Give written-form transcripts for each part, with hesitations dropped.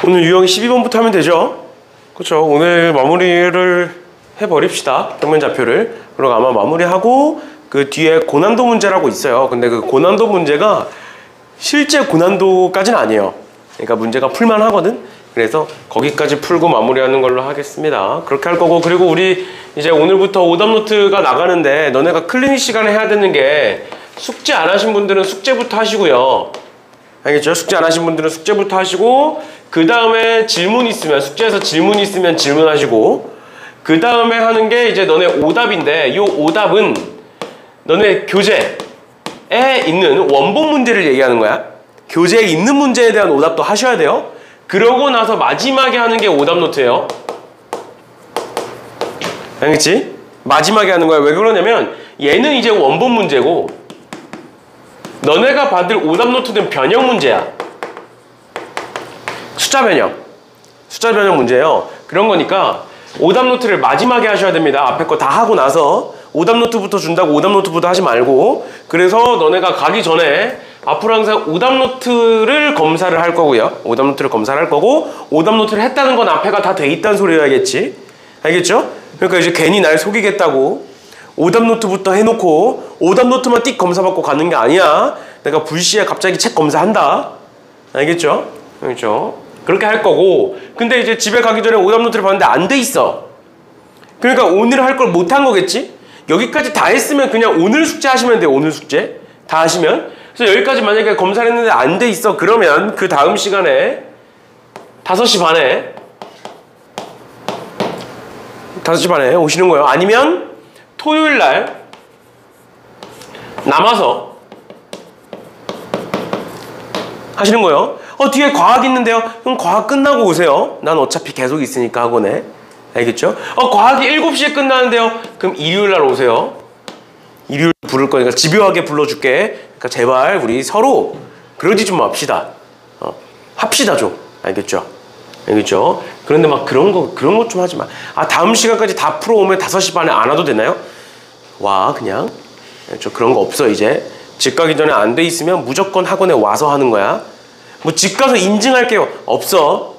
오늘 유형 12번부터 하면 되죠? 그렇죠. 오늘 마무리를 해버립시다. 평면좌표를. 그리고 아마 마무리하고 그 뒤에 고난도 문제라고 있어요. 근데 그 고난도 문제가 실제 고난도까지는 아니에요. 그러니까 문제가 풀만 하거든. 그래서 거기까지 풀고 마무리하는 걸로 하겠습니다. 그렇게 할 거고, 그리고 우리 이제 오늘부터 오답노트가 나가는데 너네가 클리닉 시간에 해야 되는 게, 숙제 안 하신 분들은 숙제부터 하시고요. 알겠죠? 숙제 안 하신 분들은 숙제부터 하시고, 그 다음에 질문 있으면, 숙제에서 질문 있으면 질문하시고, 그 다음에 하는 게 이제 너네 오답인데, 이 오답은 너네 교재에 있는 원본 문제를 얘기하는 거야. 교재에 있는 문제에 대한 오답도 하셔야 돼요. 그러고 나서 마지막에 하는 게 오답노트예요. 알겠지? 마지막에 하는 거야. 왜 그러냐면 얘는 이제 원본 문제고, 너네가 받을 오답노트는 변형 문제야. 숫자 변형 문제예요. 그런 거니까 오답노트를 마지막에 하셔야 됩니다. 앞에 거 다 하고 나서 오답노트부터 준다고 오답노트부터 하지 말고. 그래서 너네가 가기 전에 앞으로 항상 오답노트를 검사를 할 거고요. 오답노트를 검사를 할 거고, 오답노트를 했다는 건 앞에가 다 돼 있다는 소리여야겠지. 알겠죠? 그러니까 이제 괜히 날 속이겠다고 오답노트부터 해놓고 오답노트만 띡 검사받고 가는 게 아니야. 내가 불시에 갑자기 책 검사한다. 알겠죠? 알겠죠? 그렇게 할 거고, 근데 이제 집에 가기 전에 오답노트를 봤는데 안 돼 있어. 그러니까 오늘 할 걸 못 한 거겠지? 여기까지 다 했으면 그냥 오늘 숙제 하시면 돼요. 오늘 숙제 다 하시면. 그래서 여기까지 만약에 검사를 했는데 안 돼 있어. 그러면 그 다음 시간에 5시 반에 오시는 거예요. 아니면 토요일날 남아서 하시는 거예요. 뒤에 과학 있는데요. 그럼 과학 끝나고 오세요. 난 어차피 계속 있으니까 학원에. 알겠죠? 과학이 7시에 끝나는데요. 그럼 일요일날 오세요. 일요일 부를 거니까 집요하게 불러줄게. 그러니까 제발 우리 서로 그러지 좀 맙시다. 합시다 좀. 알겠죠? 알겠죠? 그런데 막 그런 거 좀 하지 마. 다음 시간까지 다 풀어오면 5시 반에 안 와도 되나요? 와, 그냥. 알겠죠? 그런 거 없어, 이제. 집 가기 전에 안 돼 있으면 무조건 학원에 와서 하는 거야. 뭐 집 가서 인증할게요. 없어.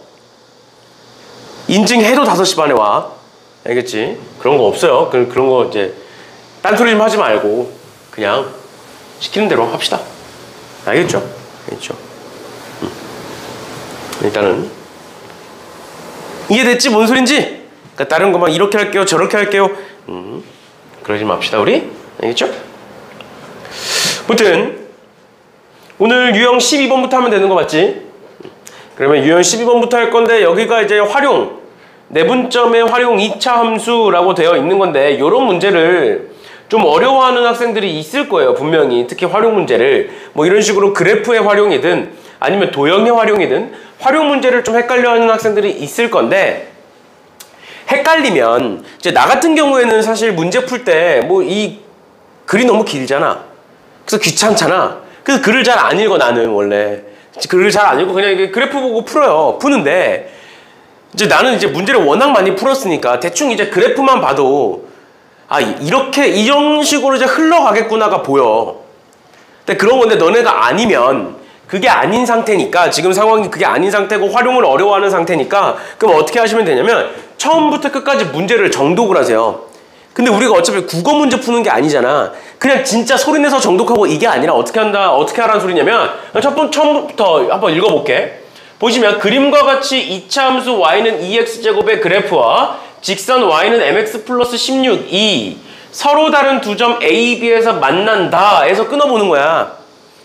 인증해도 5시 반에 와. 알겠지? 그런 거 없어요. 그런 거 이제 딴소리 좀 하지 말고 그냥 시키는 대로 합시다. 알겠죠? 알겠죠? 일단은 이해됐지? 뭔 소린지? 그러니까 다른 거 막 이렇게 할게요, 저렇게 할게요. 그러지 맙시다, 우리. 알겠죠? 아무튼 오늘 유형 12번부터 하면 되는 거 맞지? 그러면 유형 12번부터 할 건데, 여기가 이제 활용, 내분점의 활용 2차 함수라고 되어 있는 건데, 이런 문제를 좀 어려워하는 학생들이 있을 거예요. 분명히. 특히 활용 문제를 뭐 이런 식으로 그래프의 활용이든 아니면 도형의 활용이든 활용 문제를 좀 헷갈려하는 학생들이 있을 건데, 헷갈리면 이제 나 같은 경우에는 사실 문제 풀 때 뭐 이 글이 너무 길잖아. 그래서 귀찮잖아. 그래서 글을 잘 안 읽어. 나는 원래 글을 잘 안 읽고 그냥 그래프 보고 풀어요. 푸는데 이제 나는 이제 문제를 워낙 많이 풀었으니까 대충 이제 그래프만 봐도 이렇게 이런 식으로 이제 흘러가겠구나가 보여. 근데 그런 건데 너네가 아니면 그게 아닌 상태니까, 지금 상황이 그게 아닌 상태고 활용을 어려워하는 상태니까, 그럼 어떻게 하시면 되냐면 처음부터 끝까지 문제를 정독을 하세요. 근데 우리가 어차피 국어 문제 푸는 게 아니잖아. 그냥 진짜 소리내서 정독하고 이게 아니라 어떻게 하라는 소리냐면, 처음부터 한번 읽어볼게. 보시면 그림과 같이 2차 함수 y는 2x제곱의 그래프와 직선 y는 mx 플러스 16이 서로 다른 두 점 a, b에서 만난다 에서 끊어보는 거야.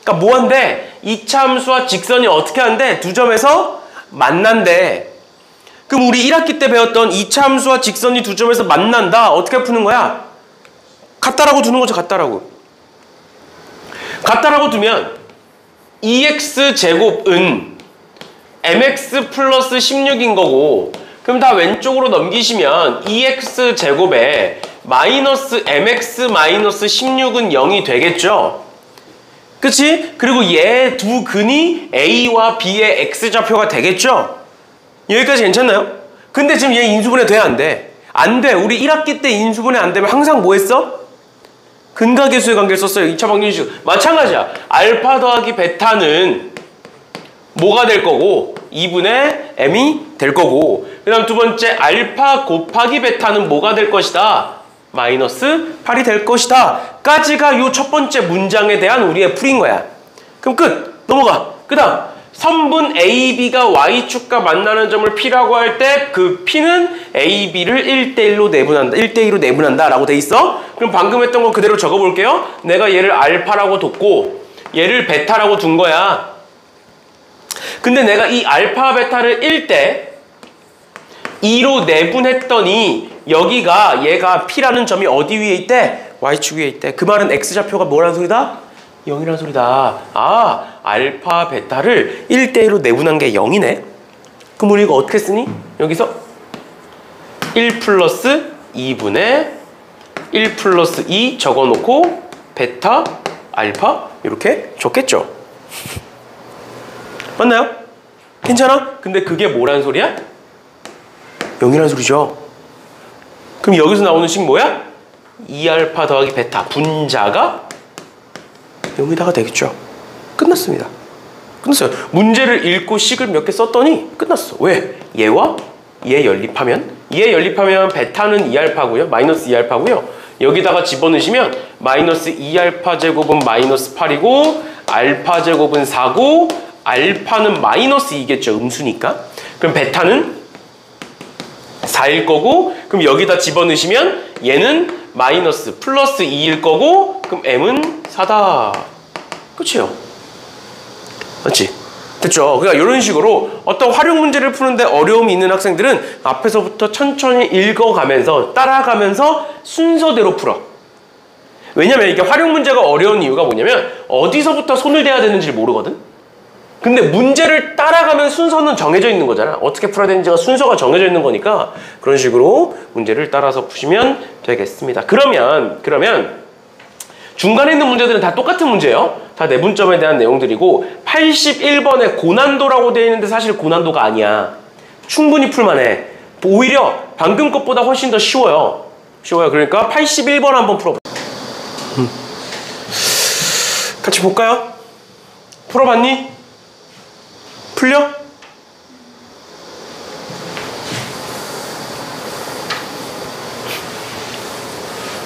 그러니까 뭐한데? 2차 함수와 직선이 어떻게 한대? 두 점에서 만난대. 그럼 우리 1학기 때 배웠던 2차 함수와 직선이 두 점에서 만난다. 어떻게 푸는 거야? 같다라고 두는 거죠. 같다라고 두면 2x제곱은 mx 플러스 16인 거고, 그럼 다 왼쪽으로 넘기시면 2x제곱에 마이너스 mx 마이너스 16은 0이 되겠죠? 그치? 그리고 얘 두 근이 a와 b의 x좌표가 되겠죠? 여기까지 괜찮나요? 근데 지금 얘 인수분해 돼? 안 돼? 안 돼. 우리 1학기 때 인수분해 안 되면 항상 뭐 했어? 근각계수의 관계를 썼어요. 2차 방정식. 마찬가지야. 알파 더하기 베타는 뭐가 될 거고 2분의 m이 될 거고, 그 다음 두 번째 알파 곱하기 베타는 뭐가 될 것이다? 마이너스 8이 될 것이다 까지가 이 첫 번째 문장에 대한 우리의 풀인 거야. 그럼 끝! 넘어가! 그 다음 선분 AB가 Y축과 만나는 점을 P라고 할 때 그 P는 AB를 1대1로 내분한다. 1대2로 내분한다 라고 돼 있어. 그럼 방금 했던 거 그대로 적어볼게요. 내가 얘를 알파라고 뒀고 얘를 베타라고 둔 거야. 근데 내가 이 알파 베타를 1대 2로 내분했더니 여기가 얘가 P라는 점이 어디 위에 있대? Y축 위에 있대. 그 말은 X좌표가 뭐라는 소리다? 0이라는 소리다. 아, 알파 베타를 1대1로 내분한 게 0이네. 그럼 우리 이거 어떻게 쓰니? 여기서 1 플러스 2분의 1 플러스 2 적어놓고 베타, 알파 이렇게 적겠죠. 맞나요? 괜찮아? 근데 그게 뭐라는 소리야? 0이라는 소리죠. 그럼 여기서 나오는 식 뭐야? 2알파 더하기 베타 분자가 0이다가 되겠죠. 끝났습니다. 끝났어요. 문제를 읽고 식을 몇 개 썼더니 끝났어. 왜? 얘와 얘 연립하면 베타는 2알파고요. 마이너스 2알파고요. 여기다가 집어넣으시면 마이너스 2알파 제곱은 마이너스 8이고 알파 제곱은 4고 알파는 마이너스 2겠죠. 음수니까. 그럼 베타는 4일 거고, 그럼 여기다 집어넣으시면 얘는 마이너스 플러스 2일 거고, 그럼 m은 4다. 끝이에요. 맞지? 됐죠? 그러니까 이런 식으로 어떤 활용 문제를 푸는데 어려움이 있는 학생들은 앞에서부터 천천히 읽어가면서 따라가면서 순서대로 풀어. 왜냐면 이게 활용 문제가 어려운 이유가 뭐냐면 어디서부터 손을 대야 되는지 모르거든? 근데 문제를 따라가면 순서는 정해져 있는 거잖아. 어떻게 풀어야 되는지가 순서가 정해져 있는 거니까 그런 식으로 문제를 따라서 푸시면 되겠습니다. 그러면 중간에 있는 문제들은 다 똑같은 문제예요. 다 내분점에 대한 내용들이고 81번에 고난도라고 되어 있는데 사실 고난도가 아니야. 충분히 풀만해. 오히려 방금 것보다 훨씬 더 쉬워요. 그러니까 81번 한번 풀어봐. 같이 볼까요? 풀어봤니? 풀려?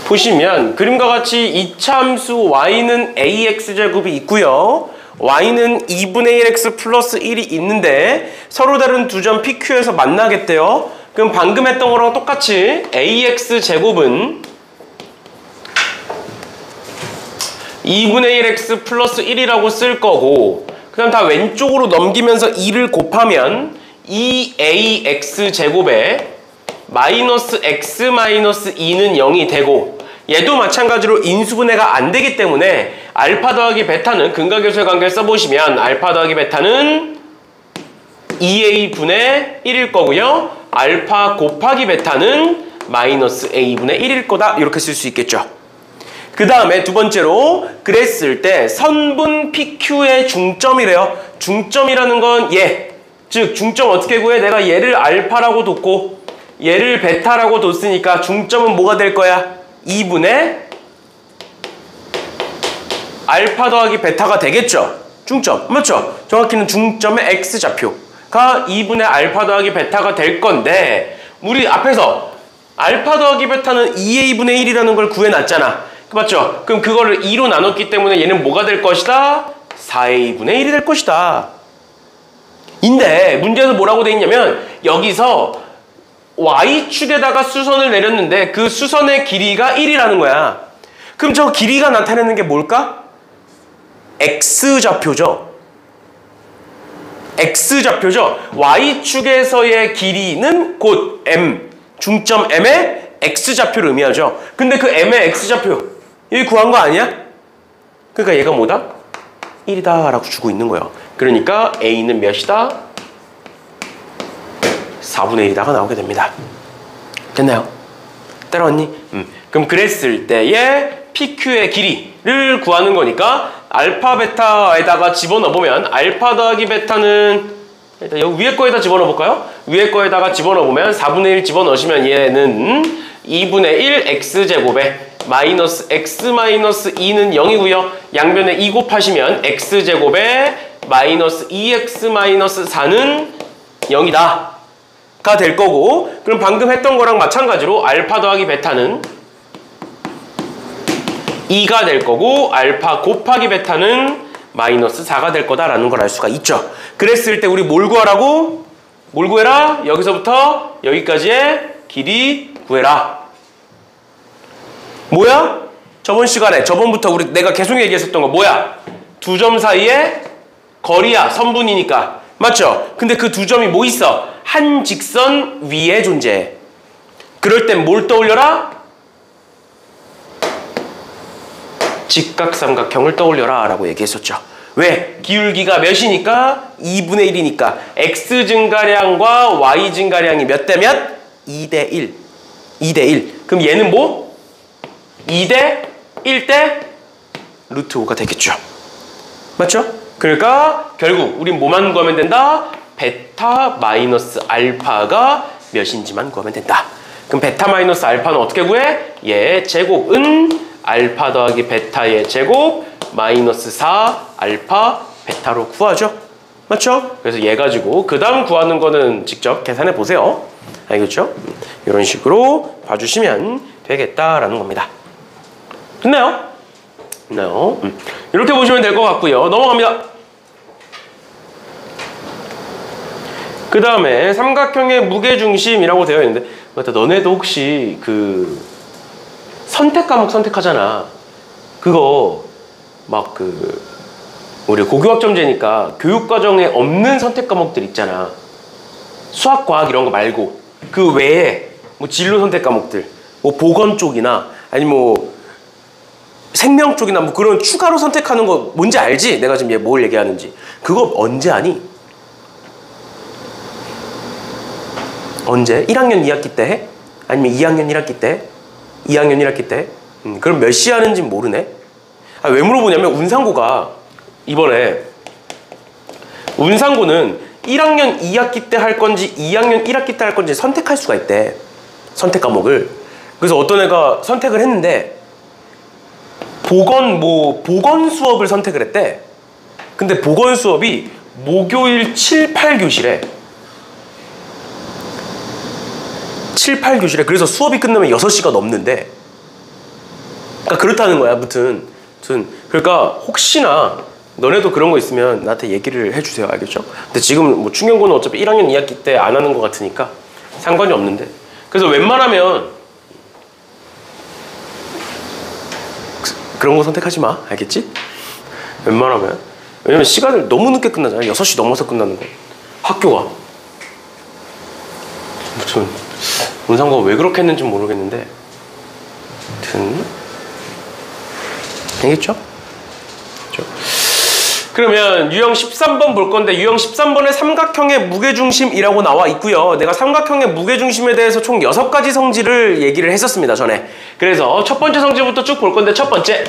보시면 그림과 같이 이차함수 y는 ax제곱이 있고요. y는 2분의 1x 플러스 1이 있는데 서로 다른 두 점 PQ에서 만나겠대요. 그럼 방금 했던 거랑 똑같이 ax제곱은 2분의 1x 플러스 1이라고 쓸 거고, 그 다음 다 왼쪽으로 넘기면서 2를 곱하면 2ax제곱에 마이너스 x 마이너스 2는 0이 되고, 얘도 마찬가지로 인수분해가 안 되기 때문에 알파 더하기 베타는 근각요소의 관계를 써보시면 알파 더하기 베타는 2a분의 1일 거고요. 알파 곱하기 베타는 마이너스 a분의 1일 거다. 이렇게 쓸 수 있겠죠. 그 다음에 두 번째로 그랬을 때 선분 PQ의 중점이래요. 중점이라는 건 얘. 즉 중점 어떻게 구해? 내가 얘를 알파라고 뒀고 얘를 베타라고 뒀으니까 중점은 뭐가 될 거야? 2분의 알파 더하기 베타가 되겠죠. 중점. 맞죠? 정확히는 중점의 X좌표가 2분의 알파 더하기 베타가 될 건데 우리 앞에서 알파 더하기 베타는 2a분의 1이라는 걸 구해놨잖아. 맞죠? 그럼 그거를 2로 나눴기 때문에 얘는 뭐가 될 것이다? 4a분의 1이 될 것이다. 인데 문제에서 뭐라고 돼 있냐면 여기서 Y축에다가 수선을 내렸는데 그 수선의 길이가 1이라는 거야. 그럼 저 길이가 나타내는 게 뭘까? X좌표죠. X좌표죠. Y축에서의 길이는 곧 M, 중점 M의 X좌표를 의미하죠. 근데 그 M의 X좌표 여기 구한 거 아니야? 그러니까 얘가 뭐다? 1이다 라고 주고 있는 거예요. 그러니까 A는 몇이다? 4분의 1이다가 나오게 됩니다. 됐나요? 따라왔니? 그럼 그랬을 때의 PQ의 길이를 구하는 거니까 알파 베타에다가 집어넣어보면 알파 더하기 베타는 일단 여기 위에 거에다 집어넣어볼까요? 위에 거에다가 집어넣어보면 4분의 1 집어넣으시면 얘는 2분의 1 x제곱에 마이너스 x 마이너스 2는 0이고요. 양변에 2 곱하시면 x제곱에 마이너스 2x 마이너스 4는 0이다 가 될 거고, 그럼 방금 했던 거랑 마찬가지로 알파 더하기 베타는 2가 될 거고, 알파 곱하기 베타는 마이너스 4가 될 거다라는 걸 알 수가 있죠. 그랬을 때 우리 뭘 구하라고? 뭘 구해라? 여기서부터 여기까지의 길이 구해라. 뭐야? 저번 시간에, 저번부터 내가 계속 얘기했었던 거 뭐야? 두 점 사이의 거리야. 선분이니까. 맞죠? 근데 그 두 점이 뭐 있어? 한 직선 위에 존재해. 그럴 땐 뭘 떠올려라? 직각삼각형을 떠올려라 라고 얘기했었죠. 왜? 기울기가 몇이니까? 2분의 1이니까 x 증가량과 y 증가량이 몇 대 몇? 2대 1. 2대 1. 그럼 얘는 뭐? 2대 1대 루트 5가 되겠죠. 맞죠? 그러니까 결국 우린 뭐만 구하면 된다? 베타 마이너스 알파가 몇인지만 구하면 된다. 그럼 베타 마이너스 알파는 어떻게 구해? 얘 제곱은 알파 더하기 베타의 제곱 마이너스 4 알파 베타로 구하죠. 맞죠? 그래서 얘 가지고 그 다음 구하는 거는 직접 계산해 보세요. 알겠죠? 이런 식으로 봐주시면 되겠다라는 겁니다. 됐나요? 됐나요? 이렇게 보시면 될 것 같고요. 넘어갑니다. 그 다음에 삼각형의 무게중심이라고 되어 있는데, 맞다, 너네도 혹시 그 선택 과목 선택하잖아. 그거 막 우리 고교학점제니까 교육과정에 없는 선택 과목들 있잖아. 수학, 과학 이런 거 말고 그 외에 뭐 진로 선택 과목들, 뭐 보건 쪽이나 아니 뭐 생명 쪽이나 뭐 그런 추가로 선택하는 거 뭔지 알지? 내가 지금 뭘 얘기하는지. 그거 언제 하니? 언제? 1학년 2학기 때 해? 아니면 2학년 1학기 때? 2학년 1학기 때? 그럼 몇 시 하는지 모르네? 왜 물어보냐면 운상고가 이번에 운상고는 1학년 2학기 때 할 건지 2학년 1학기 때 할 건지 선택할 수가 있대. 선택 과목을. 그래서 어떤 애가 선택을 했는데 보건 수업을 선택을 했대. 근데 보건 수업이 목요일 7, 8교시래. 7, 8교시래. 그래서 수업이 끝나면 6시가 넘는데. 그러니까 그렇다는 거야. 아무튼 그러니까 혹시나 너네도 그런 거 있으면 나한테 얘기를 해주세요. 알겠죠? 근데 지금 뭐 중간고는 어차피 1학년 2학기 때 안 하는 것 같으니까 상관이 없는데. 그래서 웬만하면 그런 거 선택하지 마. 알겠지? 웬만하면. 왜냐면 시간을 너무 늦게 끝나잖아. 6시 넘어서 끝나는 거. 학교가. 무슨 운상고가 왜 그렇게 했는지 모르겠는데 아무튼 알겠죠? 그렇죠? 그러면 유형 13번 볼 건데 유형 13번에 삼각형의 무게중심이라고 나와 있고요. 내가 삼각형의 무게중심에 대해서 총 6가지 성질을 얘기를 했었습니다. 전에. 그래서 첫 번째 성질부터 쭉 볼 건데 첫 번째.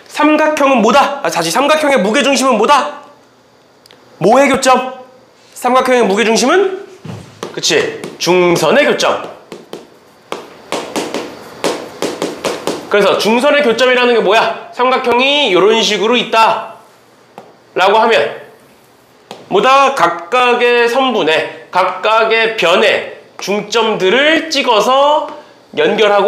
삼각형은 뭐다? 다시 삼각형의 무게중심은 뭐다? 뭐의 교점? 삼각형의 무게중심은? 그치. 중선의 교점. 그래서 중선의 교점이라는 게 뭐야? 삼각형이 이런 식으로 있다 라고 하면 뭐다? 각각의 선분에 각각의 변에 중점들을 찍어서 연결한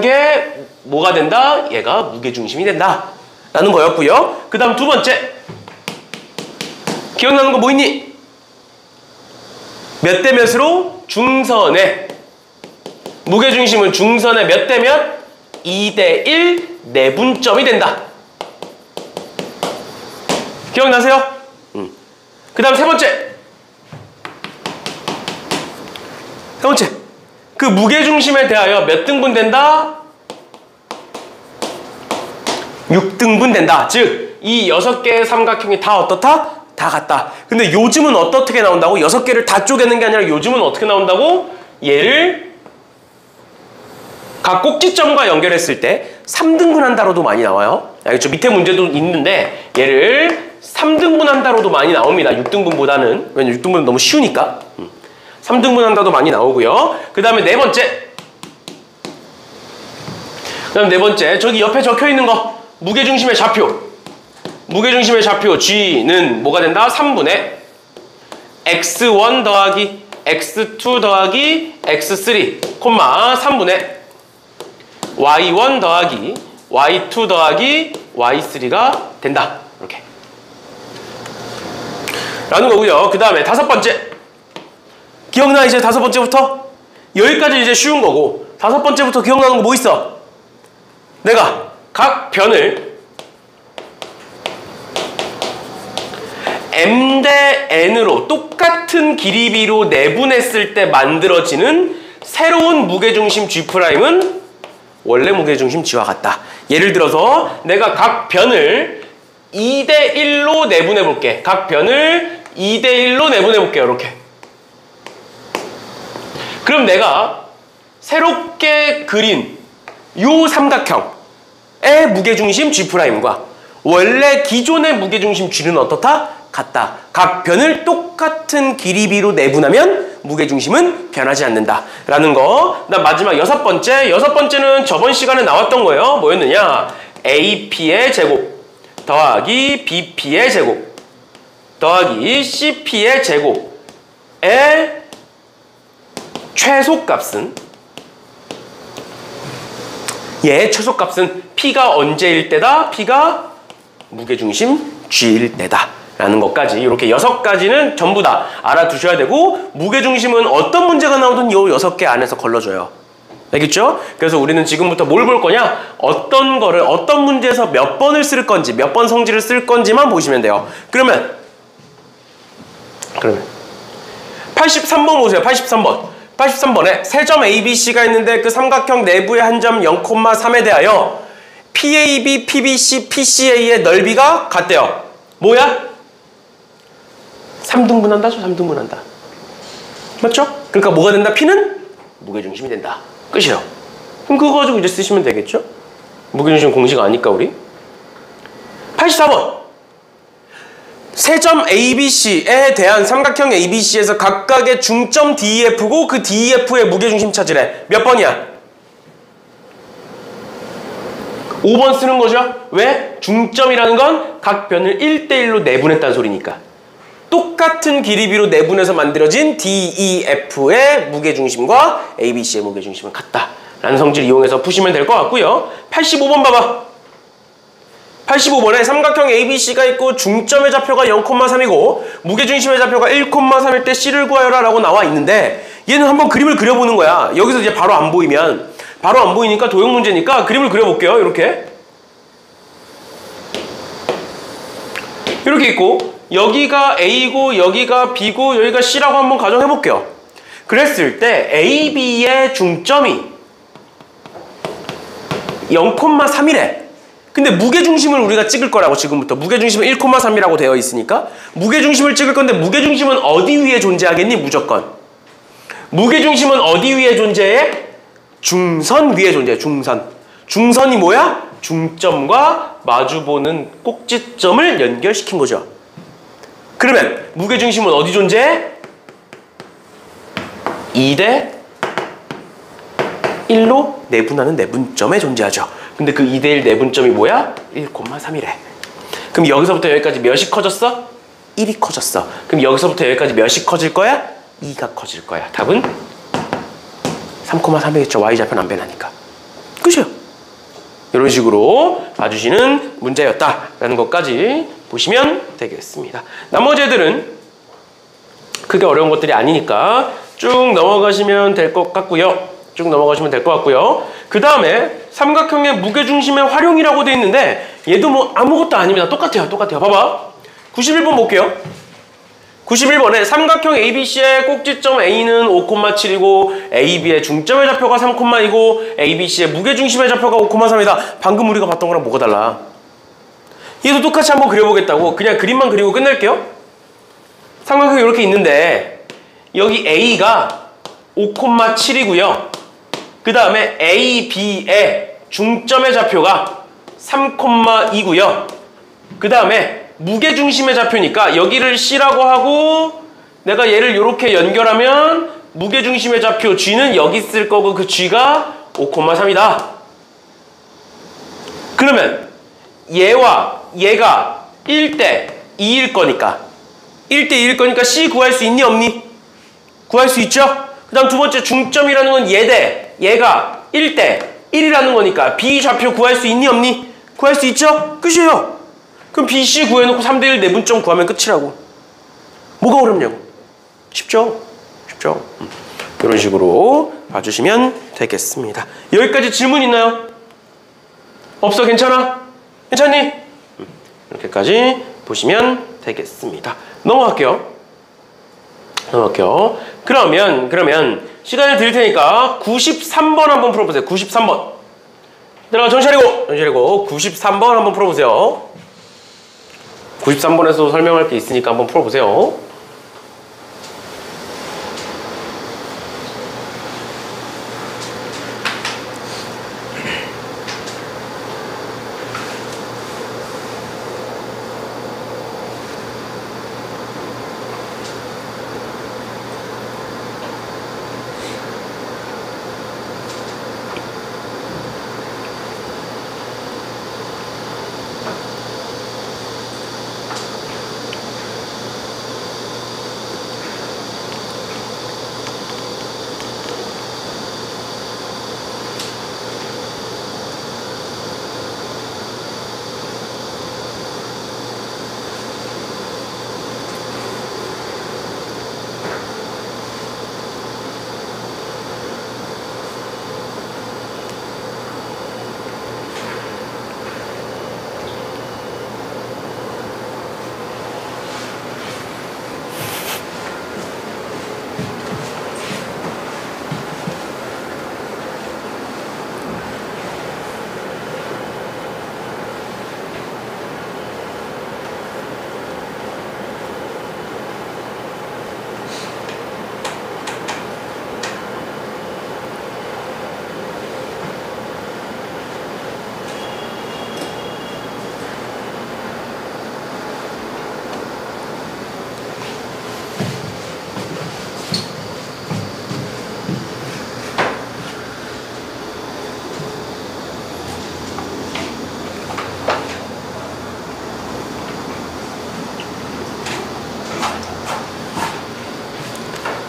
게 뭐가 된다? 얘가 무게중심이 된다 라는 거였고요. 그 다음 두 번째. 기억나는 거 뭐 있니? 몇 대 몇으로? 중선에 무게중심은 중선의 몇 대 몇? 2대 1 내분점이 된다. 기억나세요? 그 다음 세 번째. 그 무게중심에 대하여 몇 등분 된다? 6등분 된다. 즉, 이 6개의 삼각형이 다 어떻다? 다 같다. 근데 요즘은 어떻게 나온다고? 6개를 다 쪼개는 게 아니라 요즘은 어떻게 나온다고? 얘를 각 꼭지점과 연결했을 때 3등분한다로도 많이 나와요. 알겠죠? 밑에 문제도 있는데 얘를 3등분한다로도 많이 나옵니다. 6등분보다는. 왜냐면 6등분은 너무 쉬우니까. 3등분한다도 많이 나오고요. 그 다음에 네 번째. 저기 옆에 적혀있는 거. 무게중심의 좌표. 무게중심의 좌표 G는 뭐가 된다? 3분의 x1 더하기 x2 더하기 x3 콤마 3분의 y1 더하기 y2 더하기 y3가 된다. 이렇게 라는 거고요. 그 다음에 다섯 번째 기억나? 이제 다섯 번째부터 여기까지 이제 쉬운 거고 다섯 번째부터 기억나는 거 뭐 있어? 내가 각 변을 m 대 n으로 똑같은 길이비로 내분했을 때 만들어지는 새로운 무게중심 G'은 원래 무게중심 G와 같다. 예를 들어서 내가 각 변을 2대 1로 내분해 볼게. 각 변을 2대 1로 내분해 볼게요. 이렇게. 그럼 내가 새롭게 그린 요 삼각형의 무게중심 G'과 원래 기존의 무게중심 G는 어떻다? 같다. 각 변을 똑같은 길이비로 내분하면 무게중심은 변하지 않는다. 라는 거. 그다음 마지막 여섯 번째는 저번 시간에 나왔던 거예요. 뭐였느냐? AP의 제곱 더하기 BP의 제곱 더하기 CP의 제곱의 최소값은 최소값은 P가 언제일 때다? P가 무게중심 G일 때다. 라는 것까지 이렇게 6가지는 전부 다 알아두셔야 되고 무게중심은 어떤 문제가 나오든 이 6개 안에서 걸러줘요. 알겠죠? 그래서 우리는 지금부터 뭘 볼 거냐? 어떤 거를 어떤 문제에서 몇 번을 쓸 건지 몇 번 성질을 쓸 건지만 보시면 돼요. 그러면 83번 보세요. 83번에 세 점 ABC가 있는데 그 삼각형 내부의 한 점 0,3에 대하여 PAB, PBC, PCA의 넓이가 같대요. 뭐야? 3등분한다? 3등분한다. 맞죠? 그러니까 뭐가 된다? P는 무게중심이 된다. 끝이에요. 그럼 그거 가지고 이제 쓰시면 되겠죠? 무게중심 공식 아니까 우리. 84번. 세 점 ABC에 대한 삼각형 ABC에서 각각의 중점 DEF고 그 DEF의 무게중심 찾으래. 몇 번이야? 5번 쓰는 거죠? 왜? 중점이라는 건 각 변을 1대1로 내분했다는 소리니까. 똑같은 길이비로 내분해서 만들어진 DEF의 무게중심과 ABC의 무게중심은 같다. 라는 성질을 이용해서 푸시면 될 것 같고요. 85번 봐봐. 85번에 삼각형 ABC가 있고 중점의 좌표가 0,3이고 무게중심의 좌표가 1,3일 때 C를 구하여라 라고 나와 있는데 얘는 한번 그림을 그려보는 거야. 여기서 이제 바로 안 보이니까 도형 문제니까 그림을 그려볼게요. 이렇게 있고 여기가 A고 여기가 B고 여기가 C라고 한번 가정해볼게요. 그랬을 때 AB의 중점이 0,3이래. 근데 무게중심을 우리가 찍을 거라고 지금부터. 무게중심은 1,3이라고 되어 있으니까 무게중심을 찍을 건데 무게중심은 어디 위에 존재하겠니? 무조건. 무게중심은 어디 위에 존재해? 중선 위에 존재해. 중선이 뭐야? 중점과 마주보는 꼭지점을 연결시킨 거죠. 그러면 무게중심은 어디 존재해? 2대 1로 내분하는 내분점에 존재하죠. 근데 그 2대1 내분점이 뭐야? 1,3이래. 그럼 여기서부터 여기까지 몇이 커졌어? 1이 커졌어. 그럼 여기서부터 여기까지 몇이 커질 거야? 2가 커질 거야. 답은 3,3이겠죠. Y좌표는 안 변하니까. 끝이에요. 이런 식으로 봐주시는 문제였다라는 것까지 보시면 되겠습니다. 나머지 애들은 크게 어려운 것들이 아니니까 쭉 넘어가시면 될 것 같고요. 그 다음에 삼각형의 무게중심의 활용이라고 되어 있는데 얘도 뭐 아무것도 아닙니다. 똑같아요. 봐봐. 91번 볼게요. 91번에 삼각형 ABC의 꼭지점 A는 5,7이고 AB의 중점의 좌표가 3,2고 ABC의 무게중심의 좌표가 5,3이다. 방금 우리가 봤던 거랑 뭐가 달라? 얘도 똑같이 한번 그려보겠다고. 그냥 그림만 그리고 끝낼게요. 삼각형이 이렇게 있는데 여기 A가 5,7이고요. 그 다음에 AB의 중점의 좌표가 3,2고요. 그 다음에 무게중심의 좌표니까 여기를 C라고 하고 내가 얘를 이렇게 연결하면 무게중심의 좌표 G는 여기 쓸 거고 그 G가 5,3이다. 그러면 얘와 얘가 1대 2일 거니까 1대1일 거니까 C 구할 수 있니 없니? 구할 수 있죠? 그 다음 두 번째 중점이라는 건 얘가 1대 1이라는 거니까 B 좌표 구할 수 있니 없니? 구할 수 있죠? 끝이에요. 그럼 B, C 구해놓고 3대1 내분점 구하면 끝이라고. 뭐가 어렵냐고. 쉽죠? 쉽죠? 이런 식으로 봐주시면 되겠습니다. 여기까지 질문 있나요? 없어? 괜찮아? 괜찮니? 이렇게까지 보시면 되겠습니다. 넘어갈게요. 그러면 시간을 드릴 테니까 93번 한번 풀어보세요. 93번. 내가 정신 차리고 93번 한번 풀어보세요. 93번에서 설명할 게 있으니까 한번 풀어보세요.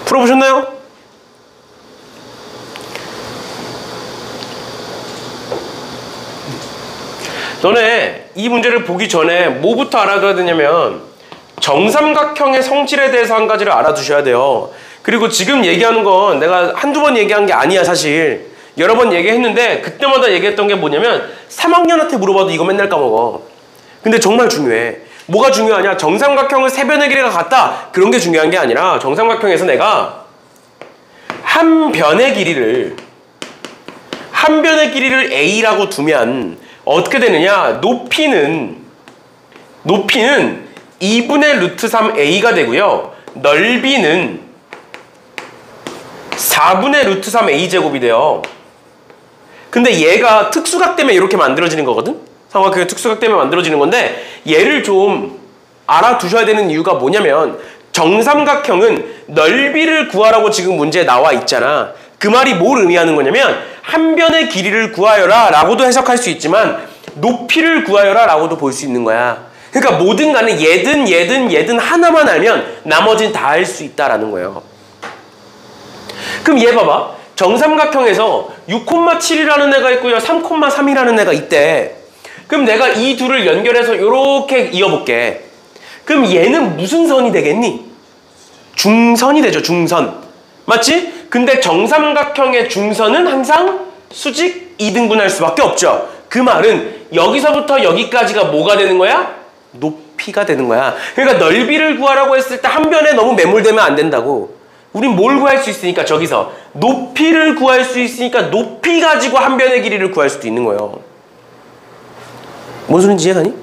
풀어보셨나요? 너네 이 문제를 보기 전에 뭐부터 알아둬야 되냐면 정삼각형의 성질에 대해서 한 가지를 알아두셔야 돼요. 그리고 지금 얘기하는 건 내가 한두 번 얘기한 게 아니야. 사실 여러 번 얘기했는데 그때마다 얘기했던 게 뭐냐면 3학년한테 물어봐도 이거 맨날 까먹어. 근데 정말 중요해. 뭐가 중요하냐? 정삼각형의 세변의 길이가 같다. 그런 게 중요한 게 아니라 정삼각형에서 내가 한 변의 길이를 A라고 두면 어떻게 되느냐? 높이는 2분의 루트 3A가 되고요. 넓이는 4분의 루트 3A 제곱이 돼요. 근데 얘가 특수각 때문에 이렇게 만들어지는 거거든? 삼각형의 특수각 때문에 만들어지는 건데 얘를 좀 알아두셔야 되는 이유가 뭐냐면 정삼각형은 넓이를 구하라고 지금 문제에 나와 있잖아. 그 말이 뭘 의미하는 거냐면 한 변의 길이를 구하여라 라고도 해석할 수 있지만 높이를 구하여라 라고도 볼 수 있는 거야. 그러니까 뭐든 간에 얘든 하나만 알면 나머지는 다 할 수 있다라는 거예요. 그럼 얘 봐봐. 정삼각형에서 6,7이라는 애가 있고요. 3,3이라는 애가 있대. 그럼 내가 이 둘을 연결해서 이렇게 이어볼게. 그럼 얘는 무슨 선이 되겠니? 중선이 되죠. 중선. 맞지? 근데 정삼각형의 중선은 항상 수직 2등분할 수밖에 없죠. 그 말은 여기서부터 여기까지가 뭐가 되는 거야? 높이가 되는 거야. 그러니까 넓이를 구하라고 했을 때 한 변에 너무 매몰되면 안 된다고. 우린 뭘 구할 수 있으니까 저기서 높이를 구할 수 있으니까 높이 가지고 한 변의 길이를 구할 수도 있는 거예요. 뭔 소린지 이해가니?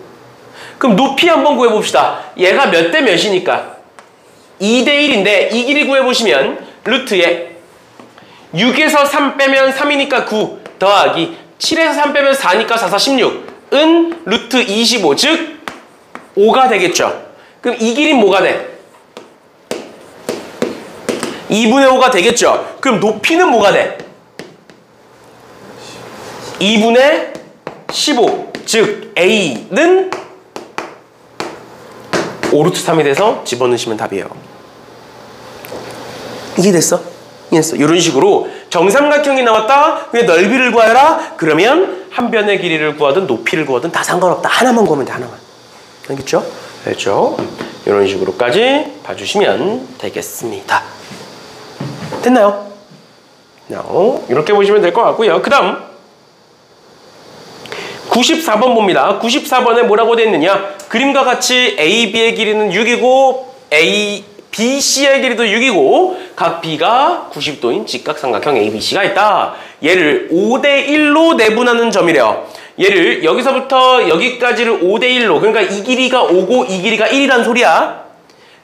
그럼 높이 한번 구해봅시다. 얘가 몇 대 몇이니까 2대 1인데 이 길이 구해보시면 루트에 6에서 3 빼면 3이니까 9 더하기 7에서 3 빼면 4니까 4, 4, 16은 루트 25 즉 5가 되겠죠. 그럼 이 길이 뭐가 돼? 2분의 5가 되겠죠. 그럼 높이는 뭐가 돼? 2분의 15 즉 A는 5루트 3이 돼서 집어넣으시면 답이에요. 이해됐어? 이해했어? 이런 식으로 정삼각형이 나왔다. 그냥 넓이를 구하라. 그러면 한 변의 길이를 구하든 높이를 구하든 다 상관없다. 하나만 구하면 돼. 하나만. 알겠죠? 알겠죠? 이런 식으로까지 봐주시면 되겠습니다. 됐나요? 이렇게 보시면 될 것 같고요. 그 다음 94번 봅니다. 94번에 뭐라고 되어 있느냐? 그림과 같이 AB의 길이는 6이고 BC의 길이도 6이고 각 B가 90도인 직각삼각형 ABC가 있다. 얘를 5대1로 내분하는 점이래요. 얘를 여기서부터 여기까지를 5대1로, 그러니까 이 길이가 5고 이 길이가 1이란 소리야.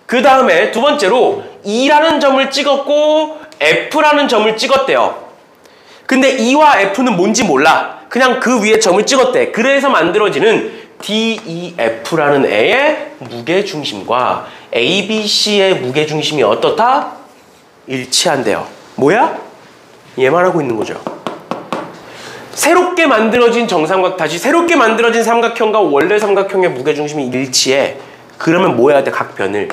그 다음에 두 번째로 E라는 점을 찍었고 F라는 점을 찍었대요. 근데 E와 F는 뭔지 몰라. 그냥 그 위에 점을 찍었대. 그래서 만들어지는 DEF라는 애의 무게중심과 ABC의 무게중심이 어떻다? 일치한대요. 뭐야? 얘만 하고 있는 거죠. 새롭게 만들어진 정삼각, 다시 새롭게 만들어진 삼각형과 원래 삼각형의 무게중심이 일치해. 그러면 뭐 해야 돼? 각 변을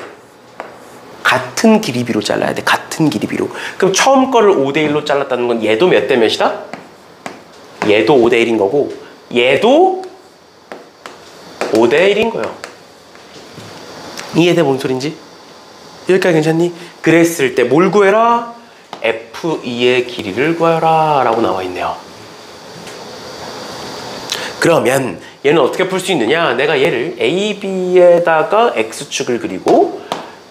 같은 길이비로 잘라야 돼. 같은 길이비로. 그럼 처음 거를 5대1로 잘랐다는 건 얘도 몇 대 몇이다? 얘도 5대1인 거고 얘도 5대1인 거예요. 이해돼? 뭔 소린지? 여기까지 괜찮니? 그랬을 때 뭘 구해라? F2의 길이를 구해라 라고 나와 있네요. 그러면 얘는 어떻게 풀 수 있느냐? 내가 얘를 AB에다가 X축을 그리고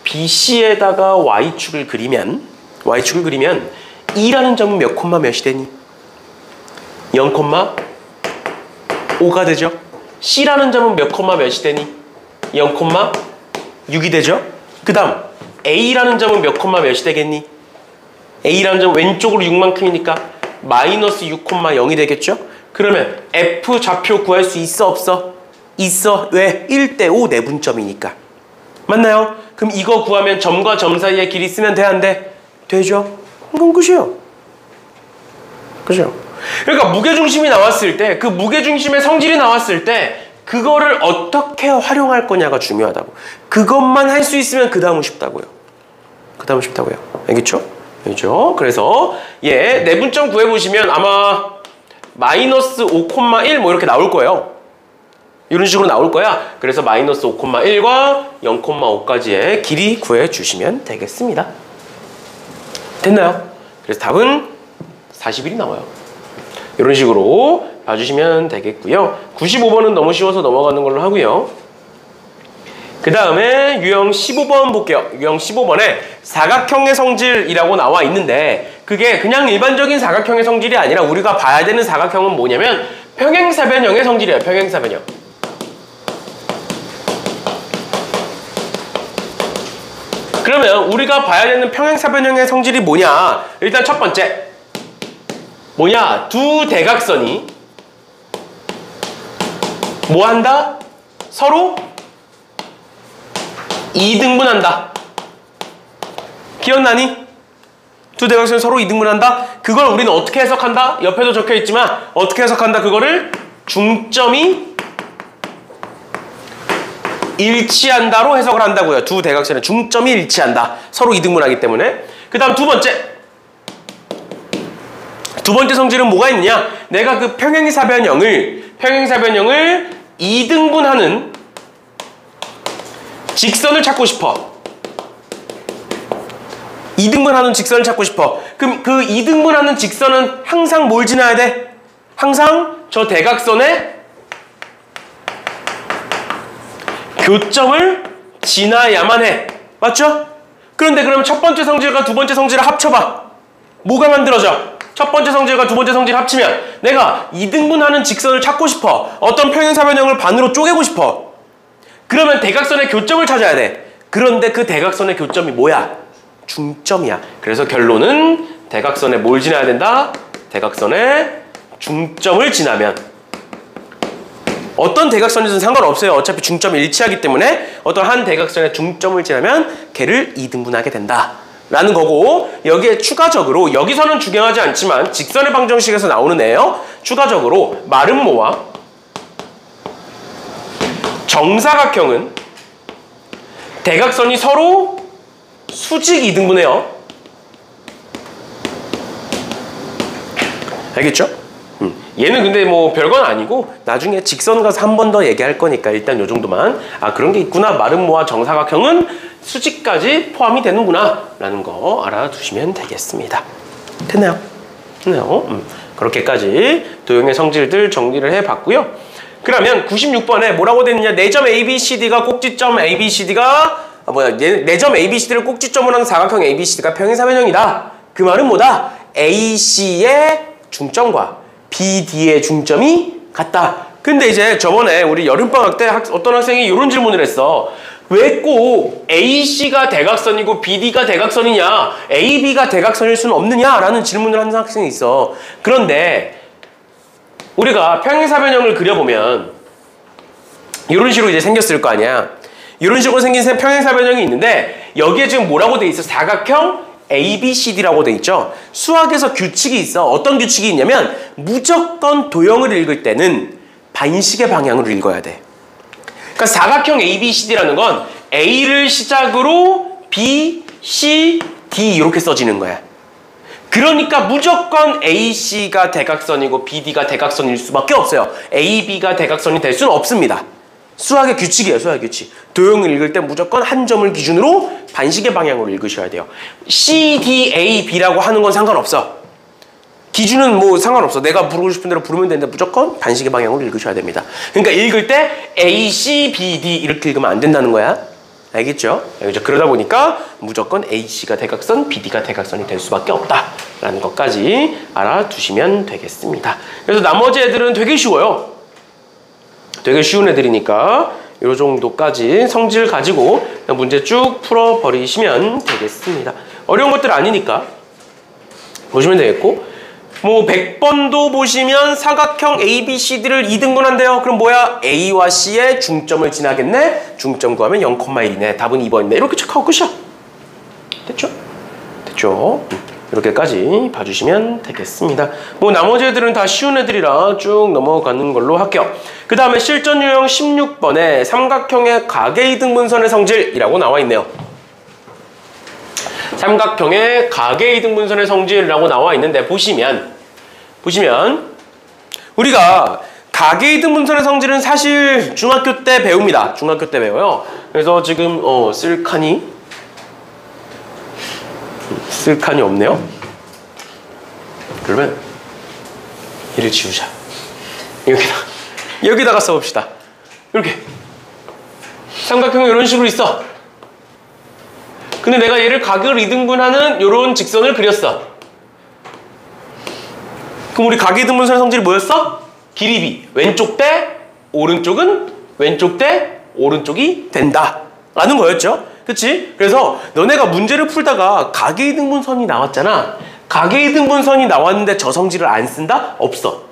BC에다가 Y축을 그리면 E라는 점은 몇 콤마 몇이 되니? 0,5가 되죠? C라는 점은 몇 콤마 몇이 되니? 0,6이 되죠? 그 다음 A라는 점은 몇 콤마 몇이 되겠니? A라는 점은 왼쪽으로 6만큼이니까 마이너스 6,0이 되겠죠? 그러면 F 좌표 구할 수 있어 없어? 있어. 왜? 1대5 내분점이니까. 맞나요? 그럼 이거 구하면 점과 점 사이의 길이 쓰면 돼? 안 돼? 되죠? 그럼 끝이에요. 그죠? 그러니까 무게중심이 나왔을 때, 그 무게중심의 성질이 나왔을 때 그거를 어떻게 활용할 거냐가 중요하다고. 그것만 할 수 있으면 그 다음은 쉽다고요. 그 다음은 쉽다고요. 알겠죠? 알겠죠? 그래서 얘 내분점 구해보시면 아마 마이너스 5,1 뭐 이렇게 나올 거예요. 이런 식으로 나올 거야. 그래서 마이너스 5,1과 0,5까지의 길이 구해주시면 되겠습니다. 됐나요? 그래서 답은 41이 나와요. 이런 식으로 봐주시면 되겠고요. 95번은 너무 쉬워서 넘어가는 걸로 하고요. 그 다음에 유형 15번 볼게요. 유형 15번에 사각형의 성질이라고 나와 있는데 그게 그냥 일반적인 사각형의 성질이 아니라 우리가 봐야 되는 사각형은 뭐냐면 평행사변형의 성질이에요. 평행사변형. 그러면 우리가 봐야 되는 평행사변형의 성질이 뭐냐? 일단 첫 번째 뭐냐? 두 대각선이 뭐 한다? 서로 이등분한다. 기억나니? 두 대각선이 서로 이등분한다? 그걸 우리는 어떻게 해석한다? 옆에도 적혀있지만 어떻게 해석한다? 그거를 중점이 일치한다로 해석을 한다고요. 두 대각선의 중점이 일치한다. 서로 이등분하기 때문에. 그 다음 두 번째 성질은 뭐가 있느냐? 내가 그 평행사변형을 이등분하는 직선을 찾고 싶어. 이등분하는 직선을 찾고 싶어. 그럼 그 이등분하는 직선은 항상 뭘 지나야 돼? 항상 저 대각선의 교점을 지나야만 해. 맞죠? 그런데 그럼 첫 번째 성질과 두 번째 성질을 합쳐봐. 뭐가 만들어져? 첫 번째 성질과 두 번째 성질을 합치면 내가 이등분하는 직선을 찾고 싶어. 어떤 평행사변형을 반으로 쪼개고 싶어. 그러면 대각선의 교점을 찾아야 돼. 그런데 그 대각선의 교점이 뭐야? 중점이야. 그래서 결론은 대각선에 뭘 지나야 된다? 대각선의 중점을 지나면 어떤 대각선이든 상관없어요. 어차피 중점이 일치하기 때문에 어떤 한 대각선의 중점을 지나면 걔를 이등분하게 된다 라는 거고, 여기에 추가적으로 여기서는 중요하지 않지만 직선의 방정식에서 나오는 애요. 추가적으로 마름모와 정사각형은 대각선이 서로 수직 이등분해요. 알겠죠? 얘는 근데 뭐 별건 아니고 나중에 직선 가서 한 번 더 얘기할 거니까 일단 요 정도만. 아, 그런 게 있구나. 마름모와 정사각형은 수직까지 포함이 되는구나 라는 거 알아두시면 되겠습니다. 됐나요? 됐나요? 그렇게까지 도형의 성질들 정리를 해봤고요. 그러면 96번에 뭐라고 되어 있느냐. 4점 ABCD가 꼭지점 ABCD가 네 점 ABCD를 꼭지점으로 하는 사각형 ABCD가 평행사변형이다. 그 말은 뭐다? AC의 중점과 BD의 중점이 같다. 근데 이제 저번에 우리 여름방학 때 어떤 학생이 이런 질문을 했어. 왜 꼭 AC가 대각선이고 BD가 대각선이냐, AB가 대각선일 수는 없느냐라는 질문을 하는 학생이 있어. 그런데 우리가 평행사변형을 그려보면 이런 식으로 이제 생겼을 거 아니야. 이런 식으로 생긴 평행사변형이 있는데 여기에 지금 뭐라고 돼 있어? 사각형 ABCD라고 돼 있죠. 수학에서 규칙이 있어. 어떤 규칙이 있냐면 무조건 도형을 읽을 때는 반식의 방향으로 읽어야 돼. 그러니까 사각형 ABCD라는 건 A를 시작으로 B, C, D 이렇게 써지는 거야. 그러니까 무조건 AC가 대각선이고 BD가 대각선일 수밖에 없어요. AB가 대각선이 될 수는 없습니다. 수학의 규칙이에요. 수학의 규칙. 도형을 읽을 때 무조건 한 점을 기준으로 반식의 방향으로 읽으셔야 돼요. C, D, A, B라고 하는 건 상관없어. 기준은 뭐 상관없어. 내가 부르고 싶은 대로 부르면 되는데 무조건 반식의 방향으로 읽으셔야 됩니다. 그러니까 읽을 때 A, C, B, D 이렇게 읽으면 안 된다는 거야. 알겠죠? 알겠죠? 그러다 보니까 무조건 AC가 대각선, BD가 대각선이 될 수밖에 없다라는 것까지 알아두시면 되겠습니다. 그래서 나머지 애들은 되게 쉬워요. 되게 쉬운 애들이니까 이 정도까지 성질 가지고 문제 쭉 풀어버리시면 되겠습니다. 어려운 것들 아니니까 보시면 되겠고, 뭐 100번도 보시면 사각형 ABCD를 2등분한대요. 그럼 뭐야? A와 C의 중점을 지나겠네? 중점 구하면 0,1이네. 답은 2번이네. 이렇게 체크하고 끝이야. 됐죠? 됐죠? 이렇게까지 봐주시면 되겠습니다. 뭐 나머지 애들은 다 쉬운 애들이라 쭉 넘어가는 걸로 할게요. 그 다음에 실전 유형 16번에 삼각형의 가계 이등분선의 성질이라고 나와 있네요. 삼각형의 가계 이등분선의 성질이라고 나와 있는데 보시면 우리가 가계 이등분선의 성질은 사실 중학교 때 배웁니다. 중학교 때 배워요. 그래서 지금 쓸 칸이 없네요. 그러면 얘를 지우자. 여기다가 써봅시다. 이렇게 삼각형이 이런 식으로 있어. 근데 내가 얘를 가격을 이등분하는 이런 직선을 그렸어. 그럼 우리 가계 이등분선의 성질이 뭐였어? 길이 B. 왼쪽 대 오른쪽은 왼쪽 대 오른쪽이 된다 라는 거였죠. 그치? 그래서 너네가 문제를 풀다가 가계 이등분선이 나왔잖아. 가계 이등분선이 나왔는데 저 성질을 안 쓴다? 없어.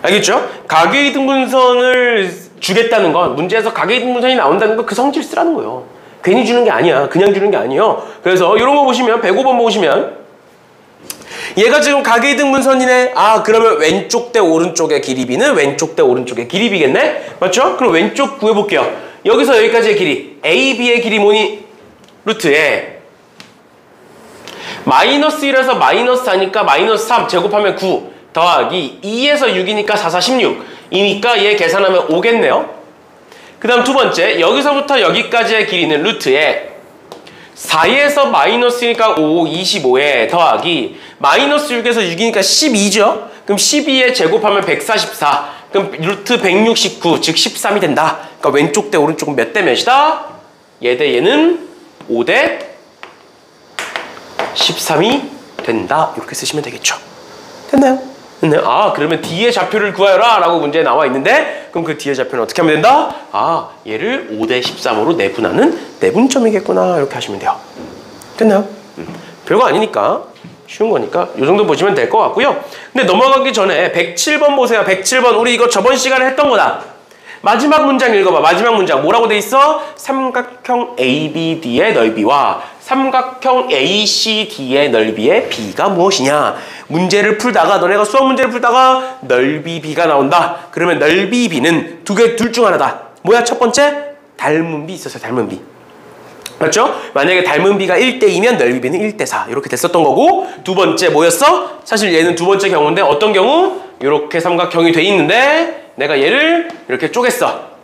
알겠죠? 가계 이등분선을 주겠다는 건, 문제에서 가계 이등분선이 나온다는 건 그 성질 쓰라는 거예요. 괜히 주는 게 아니야. 그냥 주는 게 아니에요. 그래서 이런 거 보시면 105번 보시면 얘가 지금 가계 이등분선이네. 아, 그러면 왼쪽 대 오른쪽의 길이 B는 왼쪽 대 오른쪽의 길이 B겠네? 맞죠? 그럼 왼쪽 구해볼게요. 여기서 여기까지의 길이 AB의 길이 뭐니? 루트에 마이너스 1에서 마이너스 4니까 마이너스 3 제곱하면 9 더하기 2에서 6이니까 4, 4, 16 이니까 얘 계산하면 5겠네요. 그 다음 두 번째, 여기서부터 여기까지의 길이는 루트에 4에서 마이너스니까 5, 25에 더하기 마이너스 6에서 6이니까 12죠. 그럼 12에 제곱하면 144. 그럼 루트 169, 즉 13이 된다. 그러니까 왼쪽 대 오른쪽은 몇 대 몇이다? 얘 대 얘는 5 대 13이 된다. 이렇게 쓰시면 되겠죠. 됐나요? 됐나요? 아, 그러면 D의 좌표를 구하여라 라고 문제에 나와 있는데, 그럼 그 D의 좌표는 어떻게 하면 된다? 아, 얘를 5 대 13으로 내분하는 내분점이겠구나. 이렇게 하시면 돼요. 됐나요? 별거 아니니까, 쉬운 거니까 이 정도 보시면 될 것 같고요. 근데 넘어가기 전에 107번 보세요. 107번 우리 이거 저번 시간에 했던 거다. 마지막 문장 읽어봐. 마지막 문장 뭐라고 돼 있어? 삼각형 ABD의 넓이와 삼각형 ACD의 넓이의 B가 무엇이냐. 문제를 풀다가, 너네가 수학 문제를 풀다가 넓이 B가 나온다. 그러면 넓이 B는 둘 중 하나다. 뭐야? 첫 번째 닮은 비 있었어요. 닮은 비. 맞죠? 만약에 닮은 비가 1대2면 넓이비는 1대4 이렇게 됐었던 거고, 두 번째 뭐였어? 사실 얘는 두 번째 경우인데 어떤 경우? 이렇게 삼각형이 돼 있는데 내가 얘를 이렇게 쪼갰어.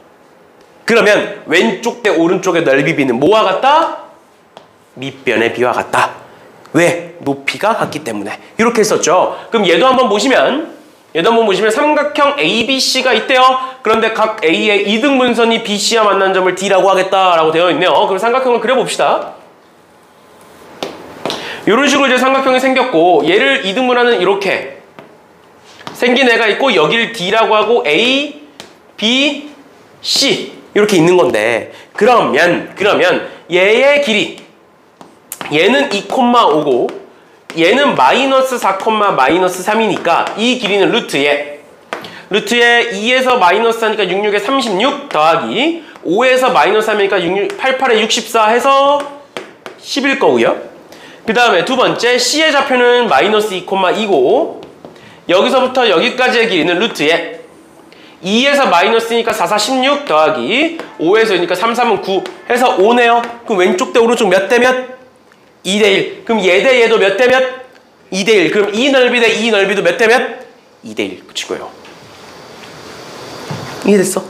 그러면 왼쪽 대 오른쪽의 넓이비는 뭐와 같다? 밑변의 비와 같다. 왜? 높이가 같기 때문에. 이렇게 했었죠. 그럼 얘도 한번 보시면 삼각형 ABC가 있대요. 그런데 각 A의 이등분선이 BC와 만난 점을 D라고 하겠다라고 되어 있네요. 그럼 삼각형을 그려봅시다. 이런 식으로 이제 삼각형이 생겼고, 얘를 이등분하는 이렇게 생긴 애가 있고, 여기를 D라고 하고 A, B, C 이렇게 있는 건데, 그러면 얘의 길이, 얘는 2,5고 얘는 마이너스 4, 마이너스 3이니까 이 길이는 루트에 2에서 마이너스 4니까 66에 36 더하기 5에서 마이너스 3이니까 88에 64 해서 10일 거고요. 그 다음에 두 번째 C의 좌표는 마이너스 2,2고 여기서부터 여기까지의 길이는 루트에 2에서 마이너스니까 4, 4, 16 더하기 5에서 여기니까 3, 3은 9 해서 5네요. 그럼 왼쪽 대 오른쪽 몇 대 몇? 2대1. 그럼 얘 대 얘도 몇 대 몇? 2대1. 그럼 이 넓이 대 이 넓이도 몇 대 몇? 2대1 붙일 거예요. 이해됐어?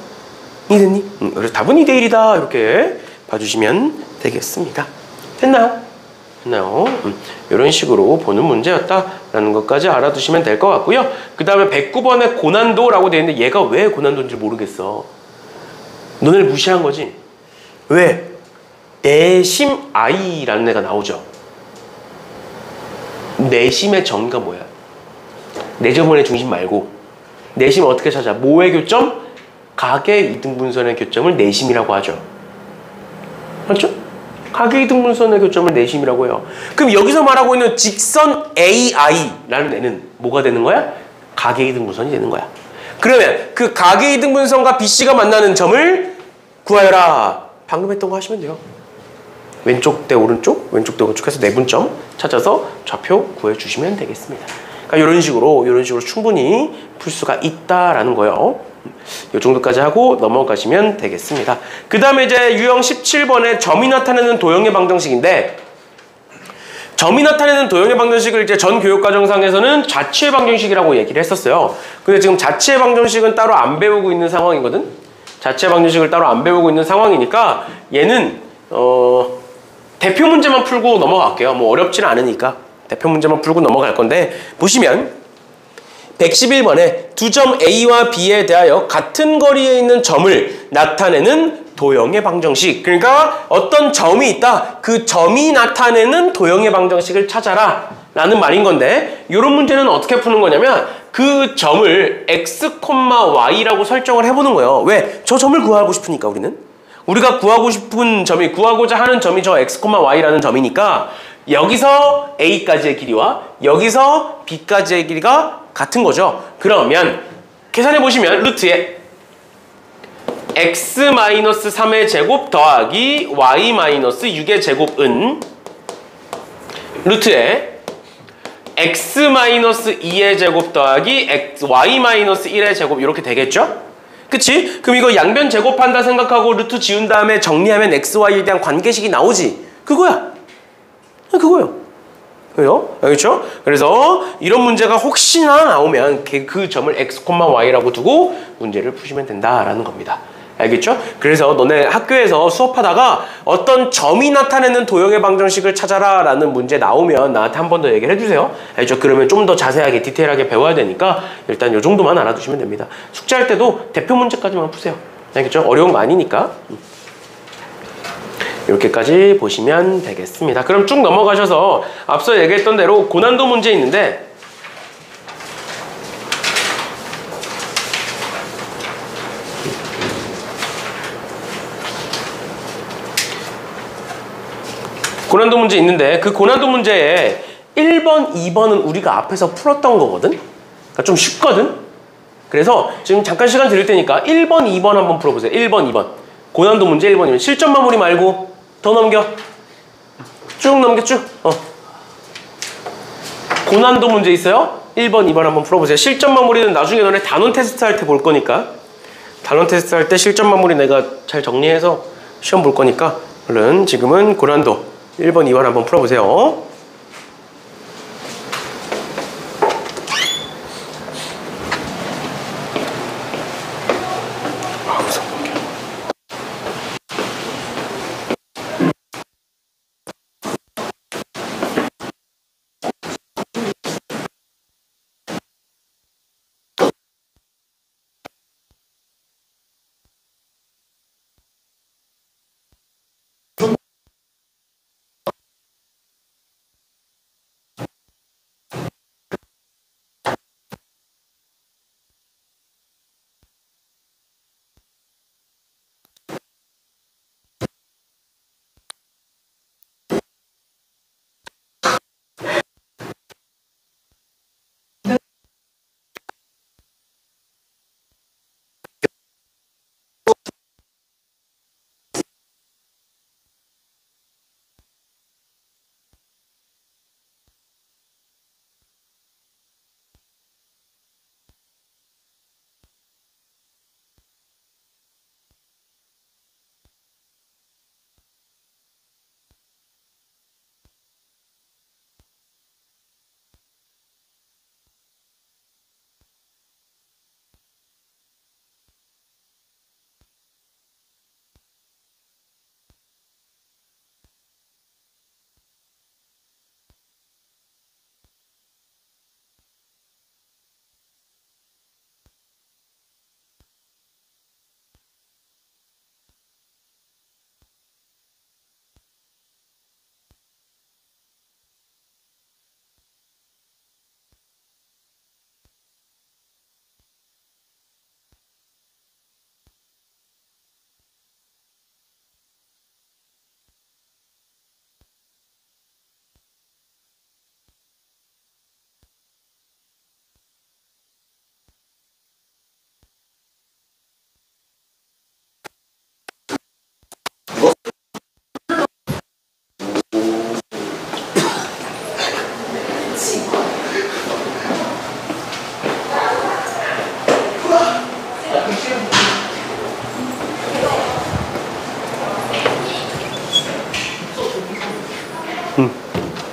이해됐니? 그래서 답은 2대1이다. 이렇게 봐주시면 되겠습니다. 됐나요? 이런 식으로 보는 문제였다라는 것까지 알아두시면 될 것 같고요. 그 다음에 109번에 고난도라고 되어 있는데 얘가 왜 고난도인지 모르겠어. 너네를 무시한 거지? 왜? 내심 I라는 애가 나오죠. 내심의 정의가 뭐야? 내점원의 중심 말고 내심 어떻게 찾아? 뭐의 교점? 각의 이등분선의 교점을 내심이라고 하죠. 맞죠? 각의 이등분선의 교점을 내심이라고 해요. 그럼 여기서 말하고 있는 직선 AI라는 애는 뭐가 되는 거야? 각의 이등분선이 되는 거야. 그러면 그 각의 이등분선과 BC가 만나는 점을 구하여라. 방금 했던 거 하시면 돼요. 왼쪽 대 오른쪽 해서 내분점 찾아서 좌표 구해주시면 되겠습니다. 그러니까 이런 식으로 충분히 풀 수가 있다라는 거예요. 이 정도까지 하고 넘어가시면 되겠습니다. 그 다음에 이제 유형 17번에 점이 나타내는 도형의 방정식인데, 점이 나타내는 도형의 방정식을 이제 전 교육과정상에서는 자취의 방정식이라고 얘기를 했었어요. 근데 지금 자취의 방정식은 따로 안 배우고 있는 상황이거든. 자취의 방정식을 따로 안 배우고 있는 상황이니까 얘는 대표 문제만 풀고 넘어갈게요. 뭐 어렵지는 않으니까 대표 문제만 풀고 넘어갈 건데, 보시면 111번에 두 점 A와 B에 대하여 같은 거리에 있는 점을 나타내는 도형의 방정식. 그러니까 어떤 점이 있다. 그 점이 나타내는 도형의 방정식을 찾아라 라는 말인 건데, 이런 문제는 어떻게 푸는 거냐면 그 점을 x, y라고 설정을 해보는 거예요. 왜? 저 점을 구하고 싶으니까. 우리가 구하고자 하는 점이 저 x, y라는 점이니까 여기서 a까지의 길이와 여기서 b까지의 길이가 같은 거죠. 그러면 계산해 보시면 루트에 x-3의 제곱 더하기 y-6의 제곱은 루트에 x-2의 제곱 더하기 y-1의 제곱 이렇게 되겠죠? 그치? 그럼 이거 양변 제곱한다 생각하고 루트 지운 다음에 정리하면 xy에 대한 관계식이 나오지? 그거야. 그거요. 그래요? 알겠죠? 그래서 이런 문제가 혹시나 나오면 그 점을 x, y라고 두고 문제를 푸시면 된다라는 겁니다. 알겠죠? 그래서 너네 학교에서 수업하다가 어떤 점이 나타내는 도형의 방정식을 찾아라 라는 문제 나오면 나한테 한 번 더 얘기를 해주세요. 알겠죠? 그러면 좀 더 자세하게 디테일하게 배워야 되니까 일단 이 정도만 알아두시면 됩니다. 숙제할 때도 대표 문제까지만 푸세요. 알겠죠? 어려운 거 아니니까. 이렇게까지 보시면 되겠습니다. 그럼 쭉 넘어가셔서 앞서 얘기했던 대로 고난도 문제 있는데, 그 고난도 문제에 1번, 2번은 우리가 앞에서 풀었던 거거든? 그러니까 좀 쉽거든? 그래서 지금 잠깐 시간 드릴 테니까 1번, 2번 한번 풀어보세요. 1번, 2번. 고난도 문제 1번, 2번. 실점 마무리 말고 더 넘겨. 쭉 넘겨, 쭉. 고난도 문제 있어요? 1번, 2번 한번 풀어보세요. 실점 마무리는 나중에 너네 단원 테스트 할 때 볼 거니까. 단원 테스트 할 때 실점 마무리 내가 잘 정리해서 시험 볼 거니까 얼른 지금은 고난도 1번, 2번 한번 풀어보세요.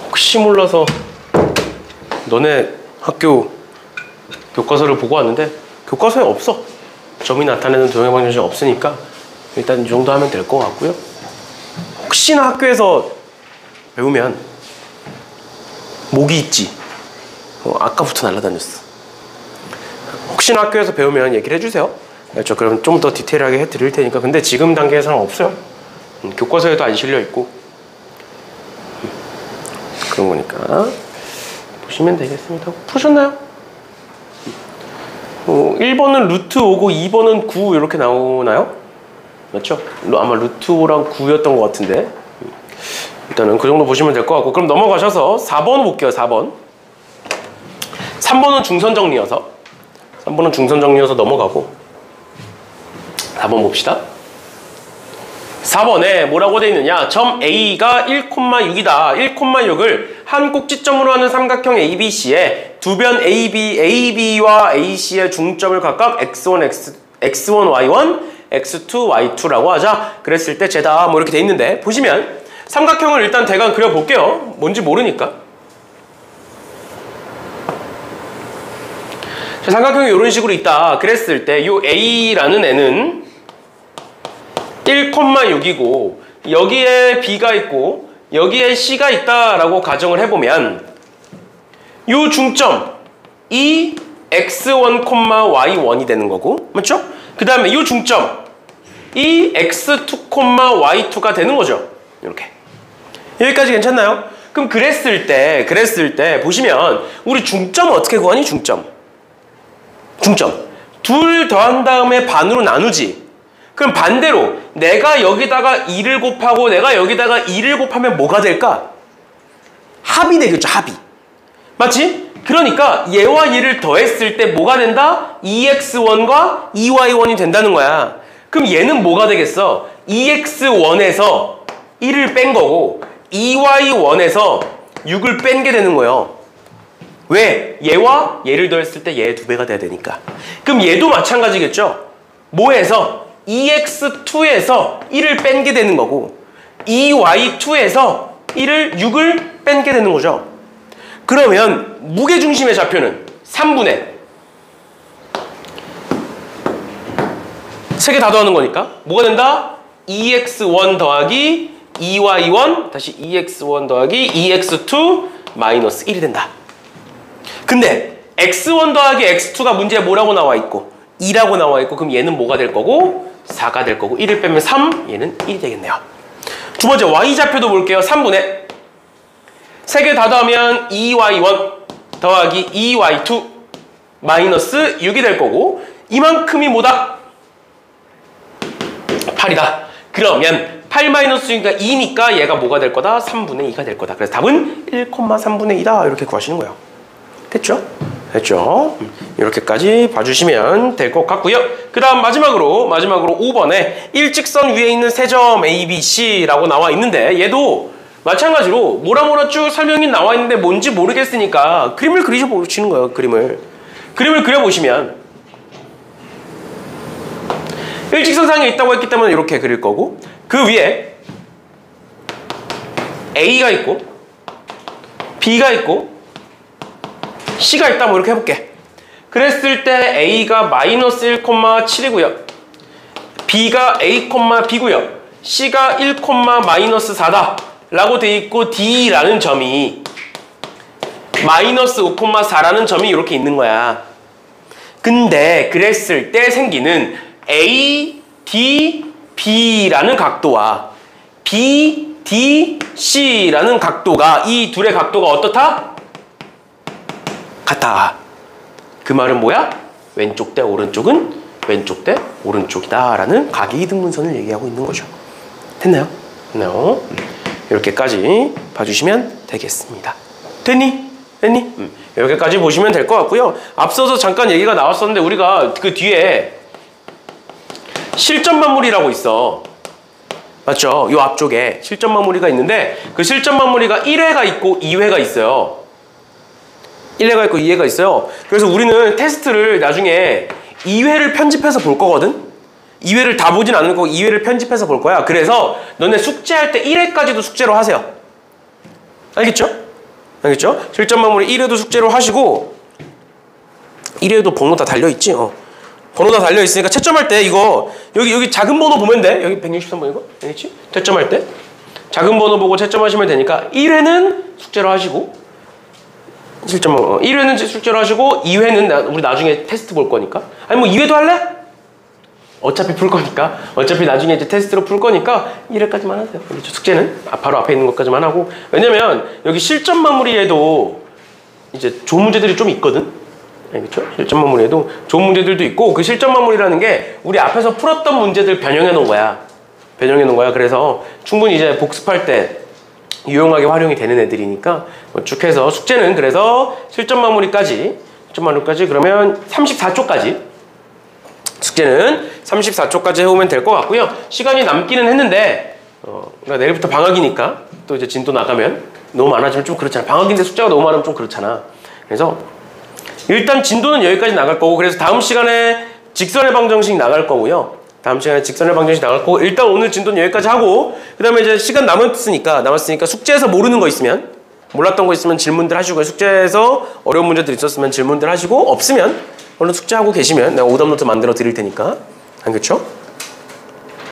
혹시 몰라서 너네 학교 교과서를 보고 왔는데 교과서에 없어. 점이 나타내는 동영방정식 없으니까 일단 이 정도 하면 될 것 같고요. 혹시나 학교에서 배우면 모기 있지? 아까부터 날아다녔어. 혹시나 학교에서 배우면 얘기를 해주세요. 저 그럼 좀 더 디테일하게 해드릴 테니까. 근데 지금 단계에서는 없어요. 교과서에도 안 실려 있고 그런 거니까 보시면 되겠습니다. 푸셨나요? 1번은 루트 5고 2번은 9 이렇게 나오나요? 맞죠? 아마 루트 5랑 9였던 것 같은데 일단은 그 정도 보시면 될 것 같고, 그럼 넘어가셔서 4번 볼게요. 4번 3번은 중선 정리여서 3번은 중선 정리여서 넘어가고 4번 봅시다. 4번에 뭐라고 되어 있느냐? 점 A가 1,6이다. 1,6을 한 꼭지점으로 하는 삼각형 ABC에 두 변 AB와 AC의 중점을 각각 X1, Y1, X2, Y2라고 하자. 그랬을 때 제다 뭐 이렇게 돼 있는데, 보시면 삼각형을 일단 대강 그려볼게요. 뭔지 모르니까. 자, 삼각형이 이런 식으로 있다. 그랬을 때 이 A라는 애는 1,6이고 여기에 B가 있고 여기에 C가 있다라고 가정을 해보면 이 중점 이 X1, Y1이 되는 거고, 맞죠? 그 다음에 이 중점 이 X2, Y2가 되는 거죠. 이렇게. 여기까지 괜찮나요? 그럼 그랬을 때 보시면 우리 중점 어떻게 구하니? 중점 둘 더한 다음에 반으로 나누지. 그럼 반대로 내가 여기다가 2를 곱하고 내가 여기다가 2를 곱하면 뭐가 될까? 합이 되겠죠. 합이. 맞지? 그러니까 얘와 얘를 더했을 때 뭐가 된다? 2x1과 2y1이 된다는 거야. 그럼 얘는 뭐가 되겠어? 2x1에서 1을 뺀 거고 2y1에서 6을 뺀 게 되는 거예요. 왜? 얘와 얘를 더했을 때 얘의 2배가 돼야 되니까. 그럼 얘도 마찬가지겠죠? 뭐에서? EX2에서 1을 뺀게 되는 거고 EY2에서 6을 뺀게 되는 거죠. 그러면 무게중심의 좌표는 3분의 세 개 다 더하는 거니까 뭐가 된다? EX1 더하기 EY1 다시 EX1 더하기 EX2 마이너스 1이 된다. 근데 X1 더하기 X2가 문제에 뭐라고 나와 있고 2라고 나와 있고 그럼 얘는 뭐가 될 거고 4가 될 거고 1을 빼면 3 얘는 1이 되겠네요. 두 번째 Y좌표도 볼게요. 3분의 세 개 다 더하면 EY1 더하기 EY2 마이너스 6이 될 거고 이만큼이 뭐다? 8이다. 그러면 8 마이너스 6이니까 2니까 얘가 뭐가 될 거다? 3분의 2가 될 거다. 그래서 답은 1,3분의 2다. 이렇게 구하시는 거예요. 됐죠? 됐죠? 이렇게까지 봐주시면 될 것 같고요. 그 다음 마지막으로 5번에 일직선 위에 있는 세 점 A, B, C라고 나와 있는데 얘도 마찬가지로 뭐라 쭉 설명이 나와 있는데 뭔지 모르겠으니까 그림을 그리시는 거예요. 그림을 그려보시면 일직선상에 있다고 했기 때문에 이렇게 그릴 거고 그 위에 A가 있고 B가 있고 C가 있다 뭐 이렇게 해볼게. 그랬을 때 A가 마이너스 1,7이고요 B가 A, B고요 C가 1, 마이너스 4다 라고 돼 있고 D라는 점이 마이너스 5,4라는 점이 이렇게 있는 거야. 근데 그랬을 때 생기는 A, D, B라는 각도와 B, D, C라는 각도가 이 둘의 각도가 어떻다? 같다. 그 말은 뭐야? 왼쪽 대 오른쪽은 왼쪽 대 오른쪽이다 라는 각이등분선을 얘기하고 있는 거죠. 됐나요? 됐나요? 이렇게까지 봐주시면 되겠습니다. 됐니? 이렇게까지 보시면 될 것 같고요. 앞서서 잠깐 얘기가 나왔었는데 우리가 그 뒤에 실전마무리라고 있어. 맞죠? 요 앞쪽에 실전마무리가 있는데 그 실전마무리가 1회가 있고 2회가 있어요. 1회가 있고 2회가 있어요. 그래서 우리는 테스트를 나중에 2회를 편집해서 볼 거거든? 2회를 다 보진 않을 거고 2회를 편집해서 볼 거야. 그래서 너네 숙제할 때 1회까지도 숙제로 하세요. 알겠죠? 알겠죠? 실전마무리 1회도 숙제로 하시고 1회도 번호 다 달려있지? 번호 다 달려있으니까 채점할 때 이거 여기 작은 번호 보면 돼. 여기 163번 이거? 알겠지? 채점할 때 작은 번호 보고 채점하시면 되니까 1회는 숙제로 하시고 1회는 숙제로 하시고 2회는 우리 나중에 테스트 볼 거니까 아니 뭐 2회도 할래? 어차피 풀 거니까 어차피 나중에 이제 테스트로 풀 거니까 1회까지만 하세요. 숙제는 바로 앞에 있는 것까지만 하고 왜냐면 여기 실전 마무리에도 이제 좋은 문제들이 좀 있거든. 그렇죠? 실전 마무리에도 좋은 문제들도 있고 그 실전 마무리라는 게 우리 앞에서 풀었던 문제들 변형해 놓은 거야. 그래서 충분히 이제 복습할 때 유용하게 활용이 되는 애들이니까 쭉 해서 숙제는 그래서 실전 마무리까지 그러면 34초까지 숙제는 34초까지 해오면 될 것 같고요. 시간이 남기는 했는데 그러니까 내일부터 방학이니까 또 이제 진도 나가면 너무 많아지면 좀 그렇잖아. 방학인데 숙제가 너무 많으면 좀 그렇잖아. 그래서 일단 진도는 여기까지 나갈 거고 그래서 다음 시간에 직선의 방정식 나갈 거고요. 일단 오늘 진도는 여기까지 하고 그 다음에 이제 시간 남았으니까 숙제에서 모르는 거 있으면 몰랐던 거 있으면 질문들 하시고 숙제에서 어려운 문제들 있었으면 질문들 하시고 없으면 얼른 숙제하고 계시면 내가 오답노트 만들어 드릴 테니까 알겠죠?